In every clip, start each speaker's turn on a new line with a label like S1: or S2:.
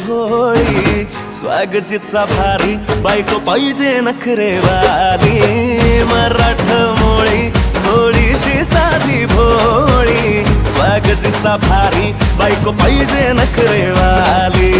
S1: भोळी स्वागतीचा भारी बायको पाहिजे नखरेवाली मराठमोळी थोडीशी साधी भोळी स्वागतीचा भारी बायको पाहिजे नखरेवाली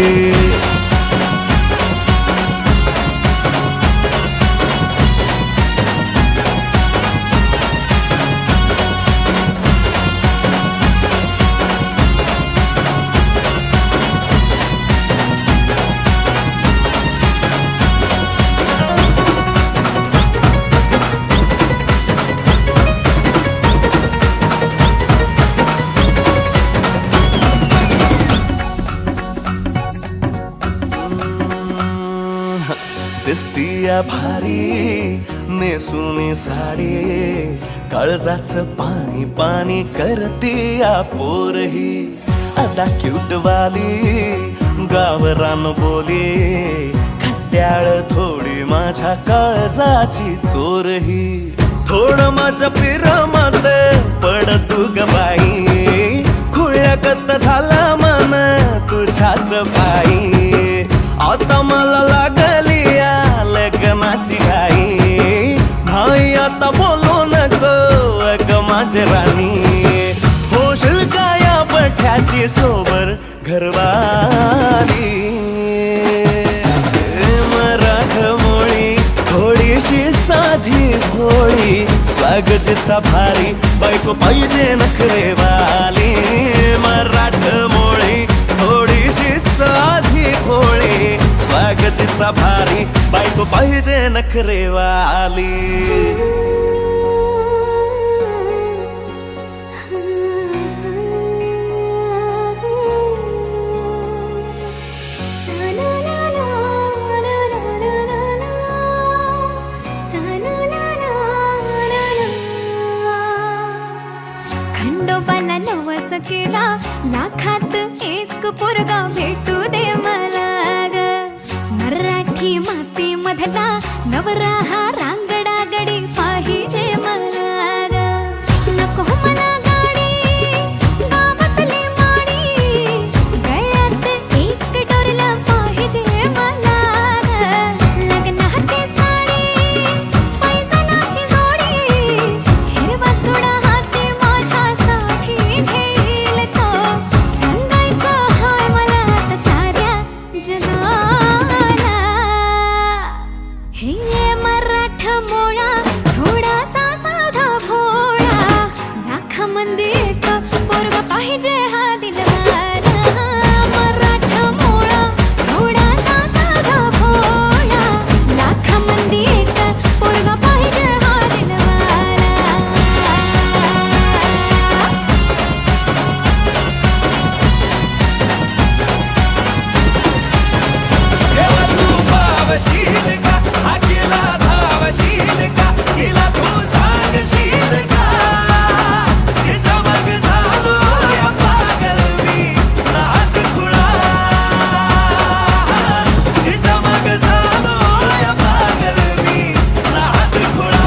S1: दिसतीया भारी नेसुनी साडी काळजाचं पाणी पाणी करतीया पोरही आता क्यूटवाली गावरान बोली खट्याळ थोडी माझ्या काळजाची चोरही थोडं माझ्या पिरमत पड तू ग बाई खुळ्याकत झाला मन तुझ्याच पायी आता मला लागली लग्नाची घाई भाई आता बोलू नको अग माझी राणी होशील का या पठ्याची सोबर घरवाली मराठमोळी थोडीशी साधी भोळी स्वागतीचा भारी बायको पाहिजे नखरेवाली मराठमोळी थोडीशी साधी भोळी स्वागतीचा भारी बायको पाहिजे नखरेवाली
S2: खंडोबाला नवस केला लाखात एक पोरगा भेटू दे मला ग मराठी माती मधला नवरा हा रांगडा गडी पाहिजे मला ग नको मला गाडी गावातली माडी गळ्यात एक डोरला पाहिजे मला ग लग्नाची साडी पैसनाची जोडी हिरवा चुडा हाती माझ्यासाठी घेईल तो सांगायचा हाय मला आता साऱ्या जगाला हे मराठमोळा थोडासा साधा भोळा लाखामध्ये एक पोरगा पाहिजे हा दिलवाला मराठमोळा थोडासा साधा भोळा लाखामध्ये एक पोरगा पाहिजे हा दिलवाला
S1: तू पावशील का हा केला धावशील का हिला तू सांगशील का हिच्या मग झालो या पागल मी नाद खुळा हिच्या मग झालो या पागल मी नाद खुळा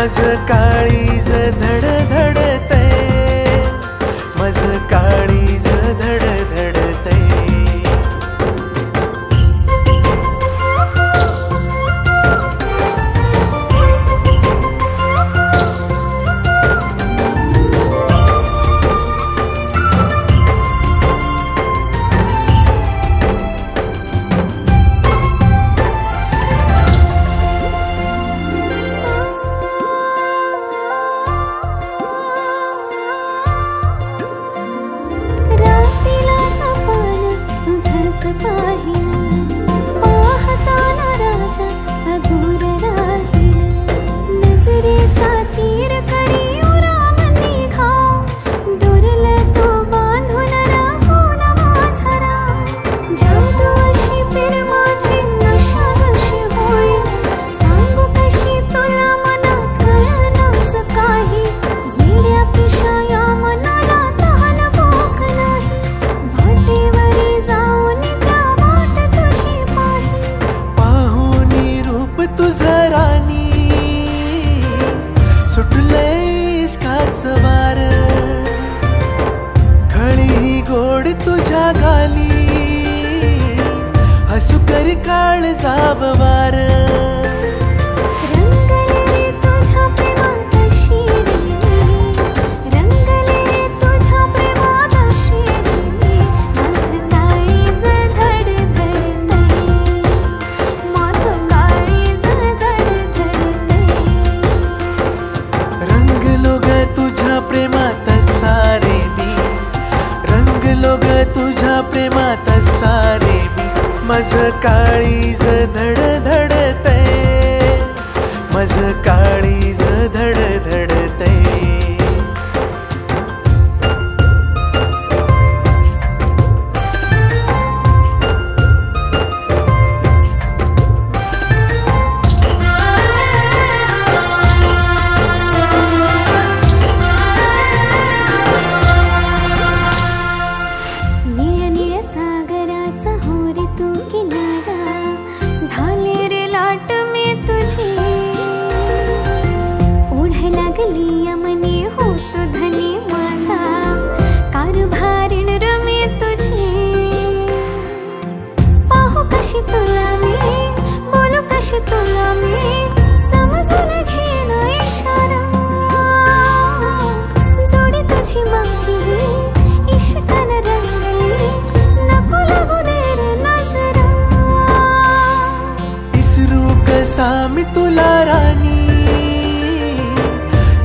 S1: माझं काळीज धडधडतय, माझं काळीज धडधडतय. माझं काळीज धडधडतय, माझं काळीज धडधडतय. सामी तुला राणी,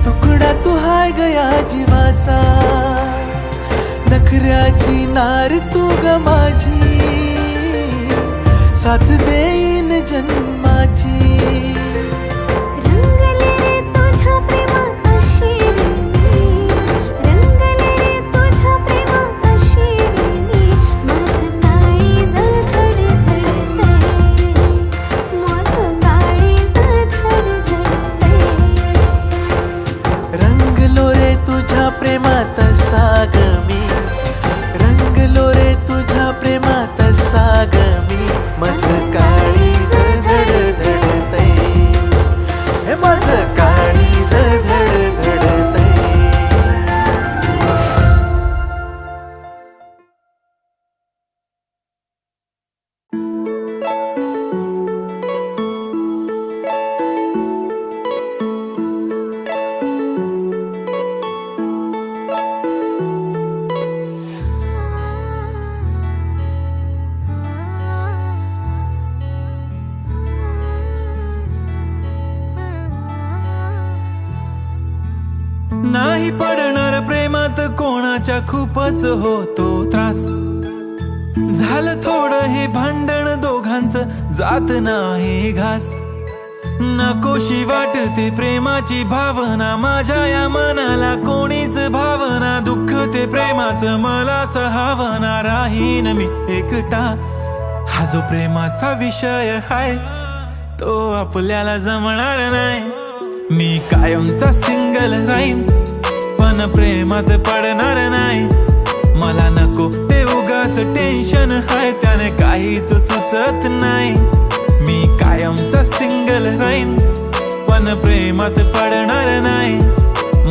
S1: तुकडा तू हाय गया जीवाचा, नखऱ्याची नार तू ग माझी, साथ देईन जन्माची. प्रेमात साग मी रंगलो रे तुझ्या प्रेमात साग मी, माझं काळीज धडधडतय, हे माझं काळीज धडधडतय. नाही पडणार प्रेमात कोणाच्या खूपच होतो त्रास, झालं थोडं हे भांडण दोघांचं जात नाही घास. नकोशी वाटते प्रेमाची भावना माझ्या या मनाला, कोणीच भावना दुःख ते प्रेमाचं मला सहावना. राहीन मी एकटा, हा जो प्रेमाचा विषय हाय तो आपल्याला जमणार नाही. मी कायमचा सिंगल राहीन पण प्रेमात पडणार नाही. मला नको ते उगाच टेन्शन हाय, त्याने काहीच सुचत नाही. मी कायमचा सिंगल राहीन पण पण प्रेमात पडणार नाही.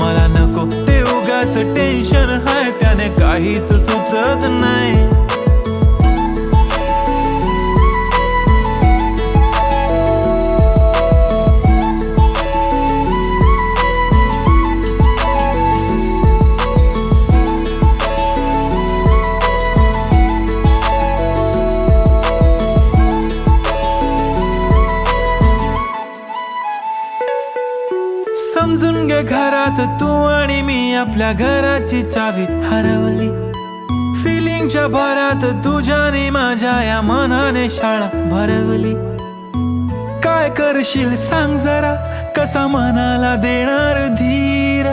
S1: मला नको ते उगाच टेन्शन हाय, त्याने काहीच सुचत नाही. समजून घे घरात तू आणि मी आपल्या घराची चावी हरवली. फिलिंगच्या भरात तुझ्याने माझ्या या मनाने शाळा भरवली. काय करशील सांग जरा, कसा मनाला देणार धीर.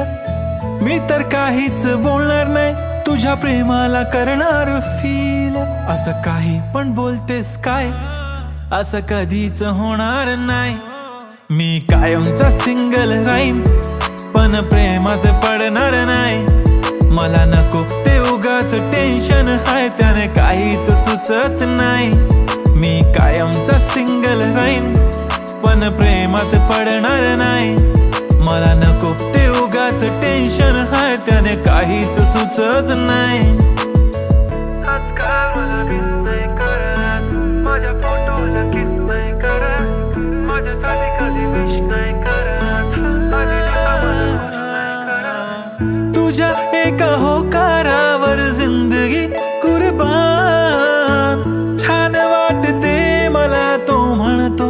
S1: मी तर काहीच बोलणार नाही, तुझ्या प्रेमाला करणार फील. असं काही पण बोलतेस काय, असं कधीच होणार नाही. मी कायमचा सिंगल राहीन, पण प्रेमात पडणार नाही. मला नको ते उगाच टेन्शन हाय, त्याने काहीच सुचत नाही. मी कायमचा सिंगल राहीन, पण प्रेमात पडणार नाही. मला नको ते उगाच टेन्शन हाय, त्याने काहीच सुचत नाही. आजकाल मला मिस नाही करत, माझ्या फोटोला किस नाही करत, माझ्यासाठी कधी विश नाही करत, तुझ्या एका होकारावर जिंदगी कुर्बान. छान वाटते मला तो म्हणतो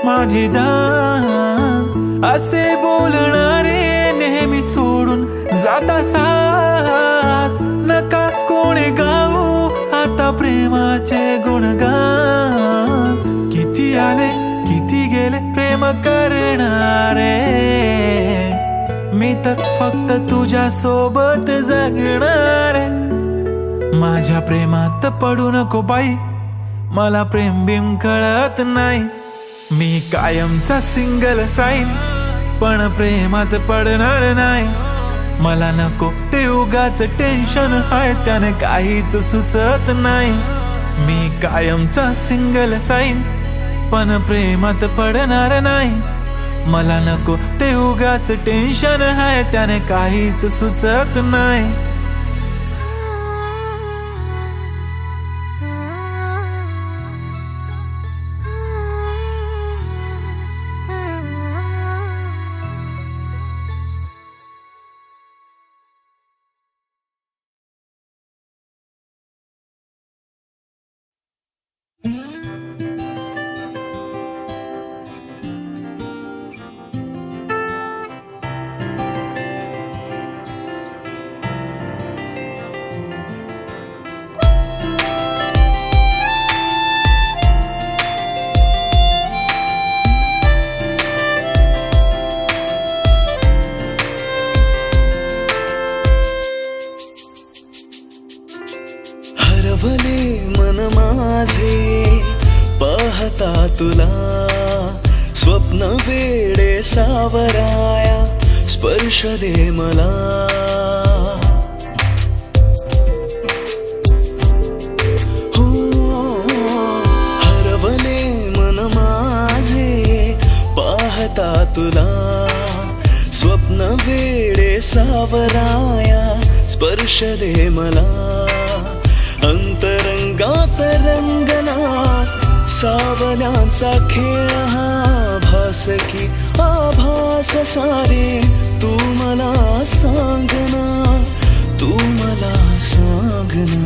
S1: माझी जान. असे बोलणारे नेहमी सोडून जाता साथ. नका कोणी गाऊ आता प्रेमाचे गुणगान. किती आले किती गेले प्रेम करणारे, मी तर फक्त तुझ्या सोबत जगणार. माझ्या प्रेमात पडू नको बाई, मला प्रेम बिम कळत नाही. मी कायमचा सिंगल राहीन, पण प्रेमात पडणार नाही. मला नको ते उगाच टेन्शन हाय, त्याने काहीच सुचत नाही. मी कायमचा सिंगल राहीन, पण प्रेमात पडणार नाही. मला नको ते उगाच टेन्शन हाय, त्याने काहीच सुचत नाही.
S3: हरवले मन माझे पाहता तुला, स्वप्न वेडे सावराया स्पर्श दे मला. हो हरवले मन माझे पाहता तुला, स्वप्न वेडे सावराया स्पर्श दे मला. अंतरंगात रंगला सावल्यांचा खेळ हा, भास की आभास सारे तू मला सांगना, तू मला सांगना.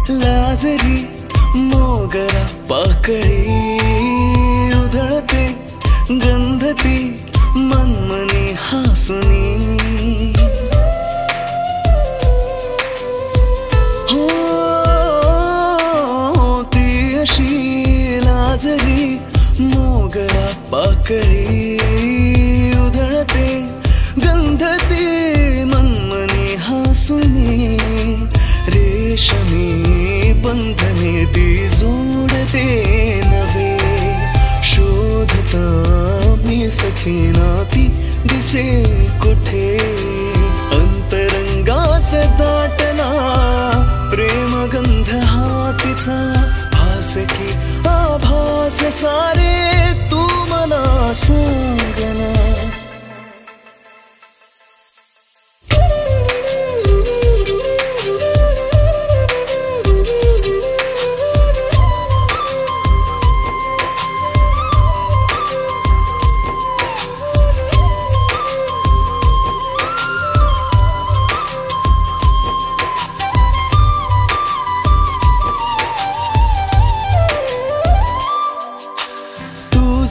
S3: लाजरी मोगरा पाकळी उधळते गंधती मनमनी हासुनी. हो ती अशी लाजरी मोगरा पाकळी उधळते गंधती मनमनी हासुनी. रेशमी बंधने ती जोडते नवे, शोधता मी देखीना ती दिसे कुठे अंतरंगात दाटला प्रेमगंध हा तिचा भास की आभास सारे तू मला सांगना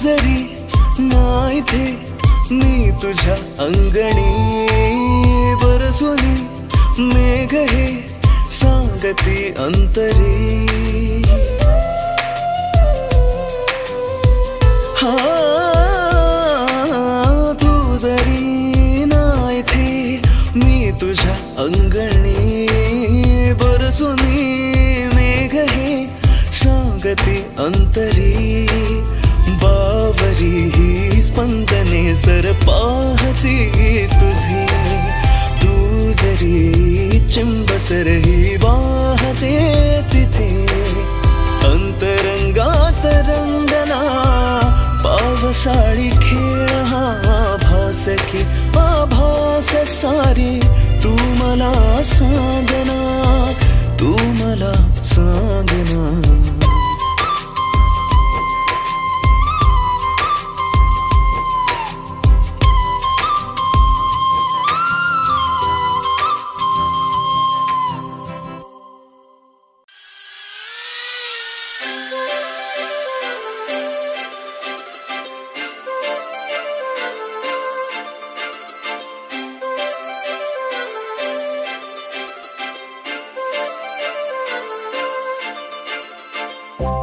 S3: जरी नाही थे मी तुझ्या अंगणी बरसुनी मेघ हे सांगती अंतरी हा तू जरी नाही थे मी तुझ्या अंगणी बरसुनी मेघ हे सांगती अंतरी बावरी ही स्पंदने सर पाहती तुझे तू जरी चिंबसर ही वाहते तिथे अंतरंगात रंगना पावसाळी खेळ हा भास की आभास सारी तू मला सांगना तू मला सांगना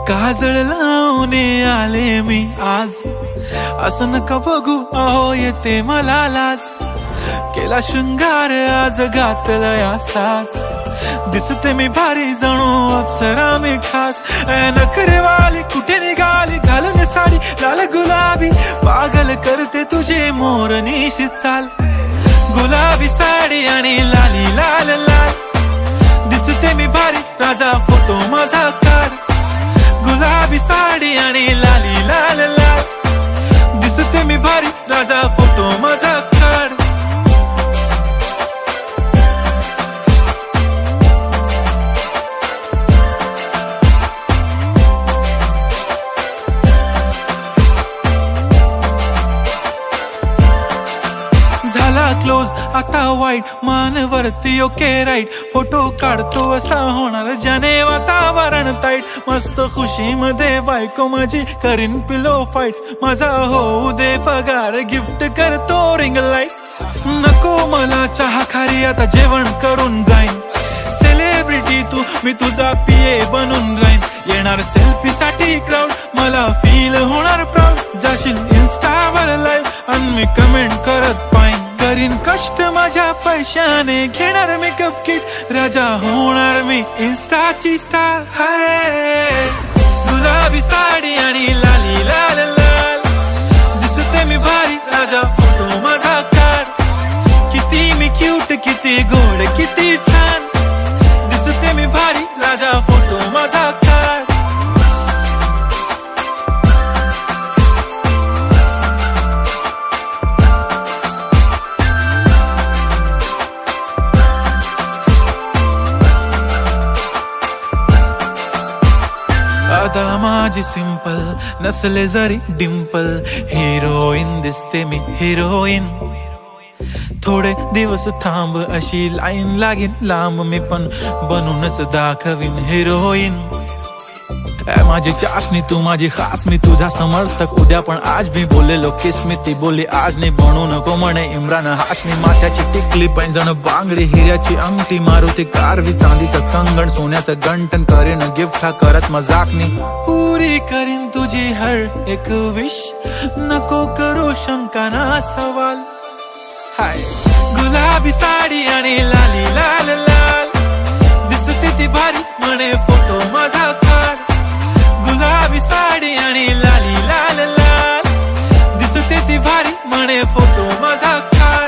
S1: काजळ लावणे आले मी आज असं नका बघू अहो येते मला लाज केला शृंगार आज घातलाय असाच दिसते मी भारी जणू अप्सरा मी खास नखरेवाली कुठे निघाली घालून साडी लाल गुलाबी पागल करते तुझे मोरनीशी चाल गुलाबी साडी आणि लाली लाल लाल दिसते मी भारी राजा फोटो माझा काढ गुलाबी साडी आणि लाली लाल लाल दिसते मी भारी राजा फोटो माझा काढ झाला क्लोज आता वाईट मानवरती ओके राईट फोटो काढतो असा होणार ज्याने वातावरण ताईट मस्त खुशी मध्ये बायको माझी करीन पिलो फाईट माझा होऊ दे पगार गिफ्ट करतो रिंग लाईट नको मला चहा खारी आता जेवण करून जाईन सेलिब्रिटी तू मी तुझा पीए बनून राहीन येणार सेल्फी साठी क्राऊड मला फील होणार प्राऊड जाशील इन्स्टावर लाईव्ह आणि मी कमेंट करत पाईन करीन कष्ट माझ्या पैशाने घेणार मेकअप किट राजा होणार मी इन्स्टाची स्टार हाय गुलाबी साडी आणि लाली लाल लाल दिसते मी भारी राजा फोटो माझा काढ किती मी क्यूट किती गोड किती छान दिसते मी भारी राजा फोटो माझा काढ आता माझी सिंपल नसले जरी डिंपल हिरोईन दिसते मी हिरोईन थोडे दिवस थांब अशी लाईन लागेल लांब मी पण बनूनच दाखवीन हिरोईन माझी चाशनी तू माझी खास मी तुझा समर्थक उद्या पण आज मी बोलेलो किस मी ती बोली आज नाही बनू नको म्हणे इम्रान हाशमी माथ्याची टिकली पैंजण बांगडी हिऱ्याची अंगठी मारुती कारवी चांदीचं कंगण सोन्याचं गंटन करीन गिफ्ट हा करत मजाकनी पुरी करीन तुझी हर एक विश नको करू शंका ना सवाल हाय गुलाबी साडी आणि लाली लाल लाल दिसते ती भारी म्हणे फोटो माझा काढ गुलाबी साडी आणि लाली लाल लाल दिसते ती भारी म्हणे फोटो माझा काढ.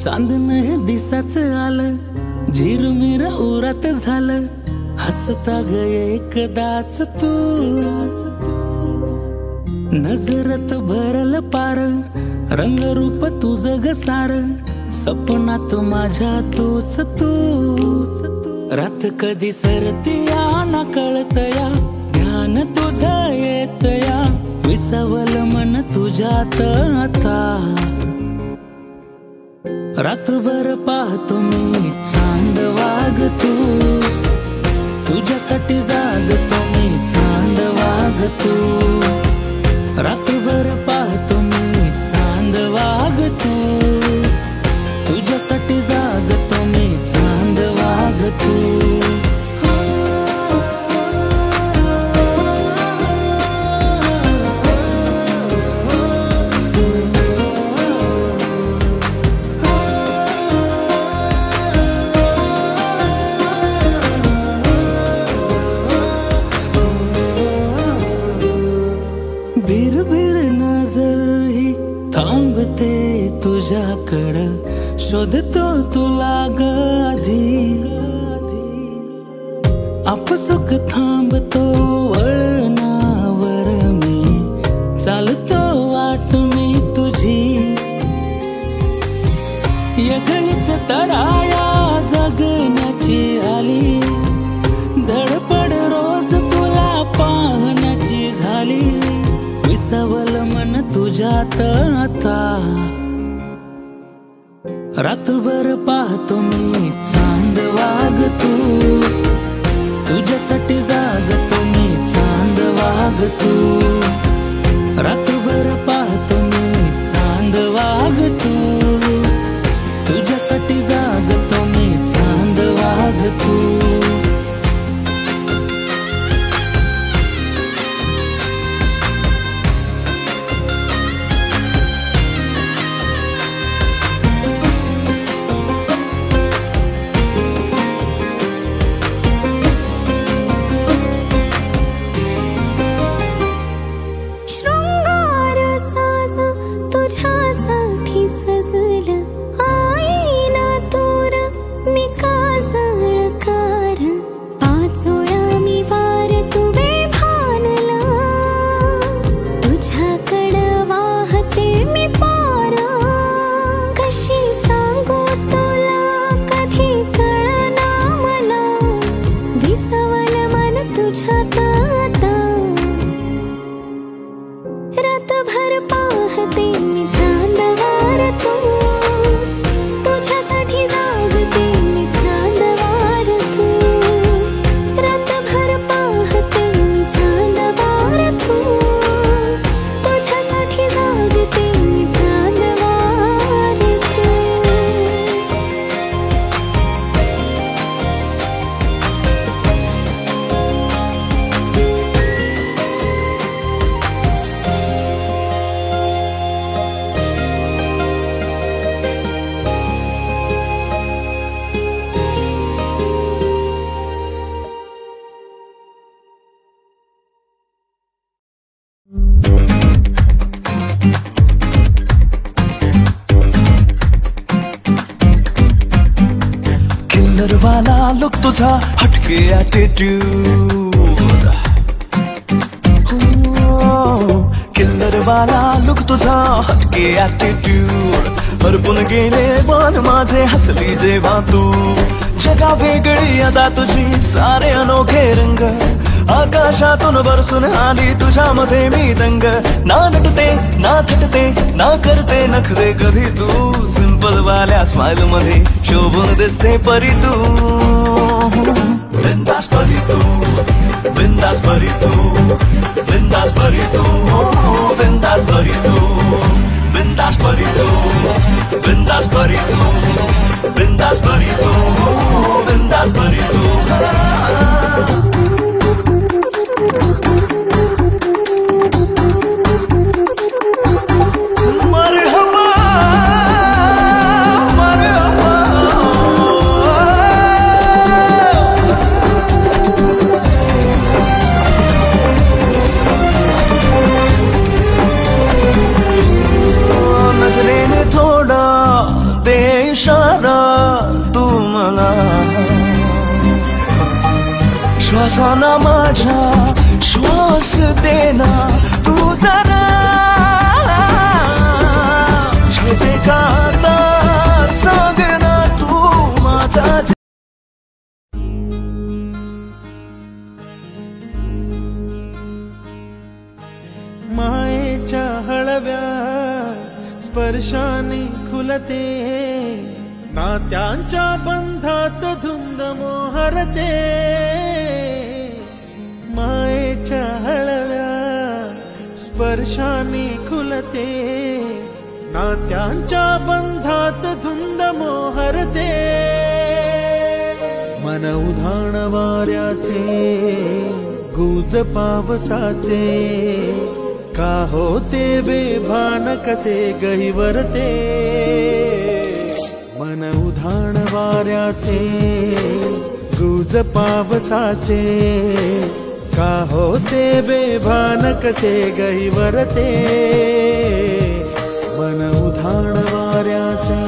S4: चांदण हे दिसाच आलं, झिरमिर उरात झालं, हसता ग एकदाच तू. नजरत भरल पार, रंगरूप तुझं ग सार, सपनात माझ्या तूच तू. रात कधी सरतिया ना कळतया, ध्यान तुझं येतया, विसावल मन तुझ्यात आता. रातभर पाहतो मी चांद वाग तू, तुझ्यासाठी जागतो मी चांद वाग तू. रातभर पाहतो मी चांद वाग तू, तुझ्यासाठी जागतो मी चांद वाग तू. भिर भिर नजर ही थांबते तुझ्याकडं, शोधतो तुला ग आधी. आपसुक थांबतो वळणावर मी, चालतो वाट मी तुझी. यगळीच तराया जगण्याची आली, धडपड रोज तुला पाहण्याची झाली, विसावल मन तुझ्यात आता. रातभर पाहतो मी चांद वाग तू, तुझ्यासाठी जागतो मी चांद वाग तू. रातभर पाहतो मी चांद वाग तू, तुझ्यासाठी जागतो मी चांद वाग तू.
S3: वाला लुक तुझा हटके एटीट्यूड, किल्लर वाला लुक तुझा हटके एटीट्यूड, हरपून गेले मन माझे हसली जेव्हा तू जगा वेगळी अदा तुझी सारे अनोखे रंग आकाशातून बरसून आली तुझ्यामध्ये मी दंग ना नटते ना थटते ना करते नखरे कधी तू सिंपल वाल्या स्माइल मध्ये शोभून दिसते परी तू बिंदास परी तू बिंदास परी तू बिंदास परी तू बिंदास परी तू बिंदास परी तू बिंदास परी तू बिंदास परी तू बिंदास परी तू श्वासाना माझ्या श्वास देना तू जरा छेते का आता सांगना तू माझा
S1: मायेच्या हळव्या स्पर्शाने खुलते नात्यांच्या बंधात धुंद मोहरते मायेच्या हळव्या स्पर्शाने खुलते नात्यांच्या बंधात धुंद मोहरते मन उधाण वाऱ्याचे गुज पावसाचे का होते बेभान कसे गहिवरते मन उधाण वाऱ्याचे गुज पावसाचे का होते बेभान कसे गहिवरते मन उधाण वाऱ्याचे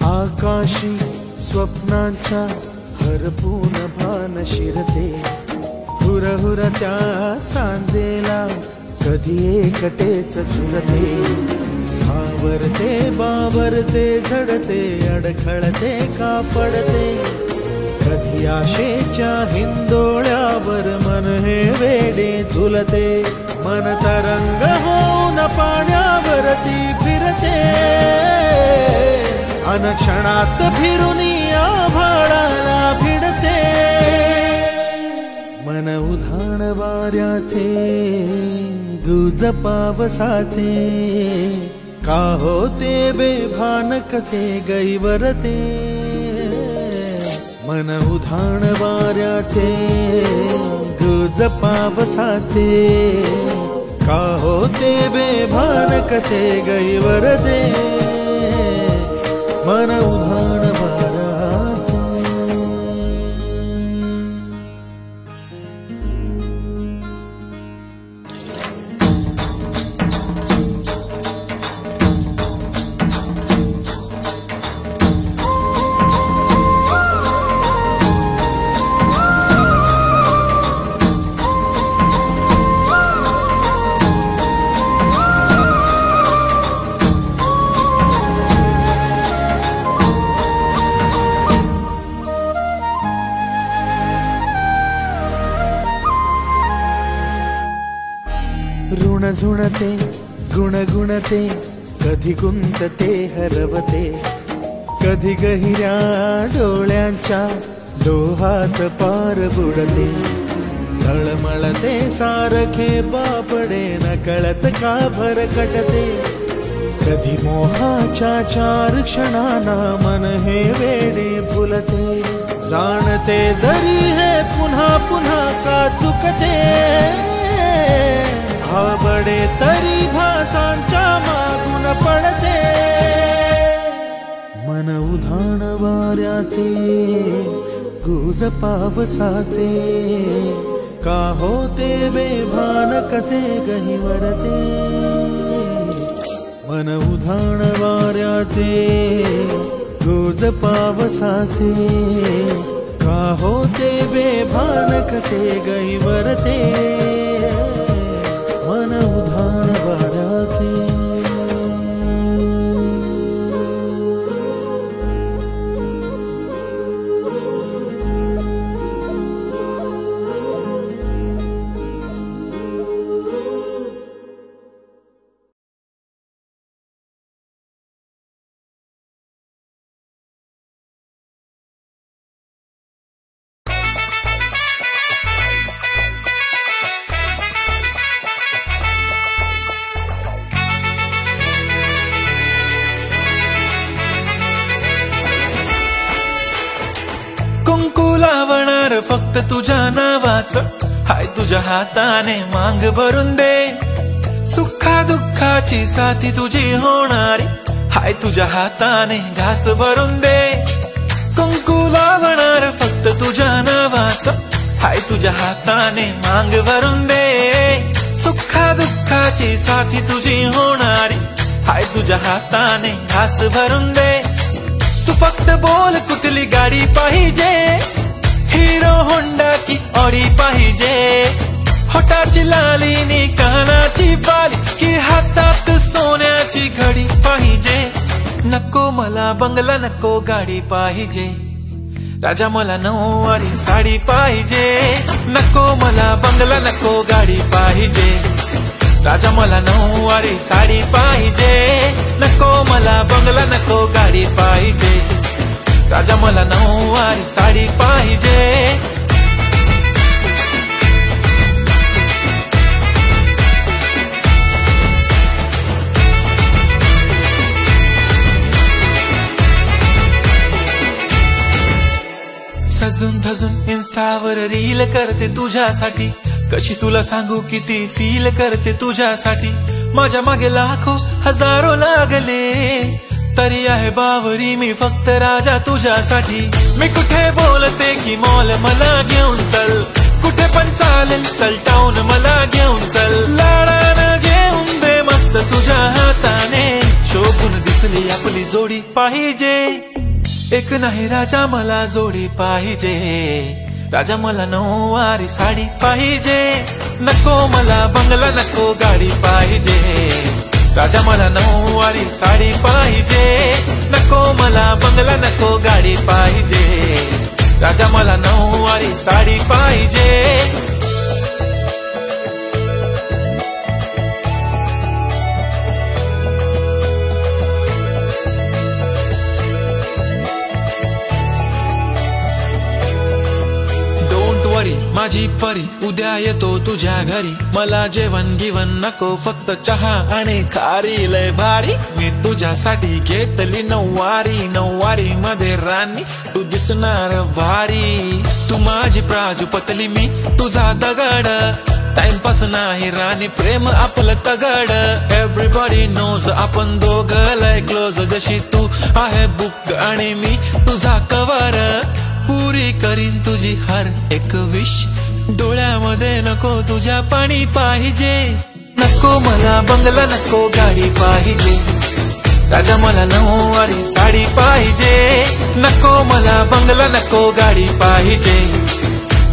S1: आकाशी स्वप्नांच्या हरपून भान शिरते हुरहुर त्या सांजेला कधी एकटेच झुरते सावरते बावरते झडते अडखळते का पडते कधी आशेच्या हिंदोळ्यावर मन हे वेडे झुलते मन तरंग होऊन पाण्यावरती फिरते अनक्षणात फिरून आभाळाला भिडते मन उधाण वाऱ्याचे गुज पावसाचे का होते बेभान कसे गैवरते मन उधाण वाऱ्याचे गुज पावसाचे का होते बेभान कसे गैवरते मन उधाण वाऱ्याचे ऋण झुणते गुणगुणते कधी गुंतते हरवते कधी गहिऱ्या डोळ्यांच्या डोहात पार बुडते तळमळते सारखे बापडे नकळत का भरकटते कधी मोहाच्या चार क्षणांना मन हे वेडे फुलते जाणते जरी हे पुन्हा पुन्हा
S5: पुन्हा का चुकते आवडे तरी भासांच्या मागून पडते मन उधाण वाऱ्याचे गुज पावसाचे का होते बेभान कसे गहिवरते मन उधाण वाऱ्याचे गुज पावसाचे का होते बेभान कसे गहिवरते मन उधाण वाऱ्याचे
S1: कुंकू लावणार फक्त तुझ्या नावाचं हाय तुझ्या हाताने मांग भरून दे सुखा दुःखाची साथी तुझी होणारी हाय तुझ्या हाताने घास भरून दे कुंकू लावणार फक्त तुझ्या नावाचं हाय तुझ्या हाताने मांग भरून दे सुखा दुःखाची साथी तुझी होणारी हाय तुझ्या हाताने घास भरून दे तू फक्त बोल कुठली गाडी पाहिजे हिरो होंडा की ऑडी पाहिजे होटाची लालीनी कानाची बाली की हातात सोन्याची घडी पाहिजे नको मला बंगला नको गाडी पाहिजे राजा मला नऊवारी साडी पाहिजे नको मला बंगला नको गाडी पाहिजे राजा मला नऊवारी साडी पाहिजे नको मला बंगला नको गाडी पाहिजे राजा मला नऊवारी साडी पाहिजे सजून धजून इन्स्टावर रील करते तुझ्यासाठी कशी तुला सांगू किती फील करते तुझ्यासाठी माझ्या मागे लाखो हजारो लागले तरी आहे बावरी मी फक्त राजा तुझ्यासाठी मी कुठे बोलते की मॉल मला घेऊन चल कुठे पण चालेल चल टाऊन मला घेऊन चल लाडानं घेऊन दे मस्त तुझ्या हाताने शोभून दिसली आपली जोडी पाहिजे एक नाही राजा मला जोडी पाहिजे राजा मला नऊवारी साडी पाहिजे नको मला बंगला नको गाडी पाहिजे राजा मला नऊवारी साडी पाहिजे नको मला बंगला नको गाडी पाहिजे राजा मला नऊवारी साडी पाहिजे माझी परी उद्या येतो तुझ्या घरी मला जेवण गिवण नको फक्त चहा आणि खारी लय भारी मी तुझ्यासाठी घेतली नऊवारी नऊवारी मध्ये राणी तू दिसणार भारी तू माझी प्राजूपतली मी तुझा दगड टाइमपास नाही राणी प्रेम आपलं तगड एव्हरीबॉडी नोज आपण दोघं लय क्लोज जशी तू आहे बुक आणि मी तुझा कवर पुरी करीन तुझी हर एक विश डोळ्यामध्ये नको तुझ्या पाणी पाहिजे नको मला बंगला नको गाडी पाहिजे राजा मला नऊवारी साडी पाहिजे नको मला बंगला नको गाडी पाहिजे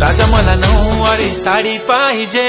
S1: राजा मला नऊवारी साडी पाहिजे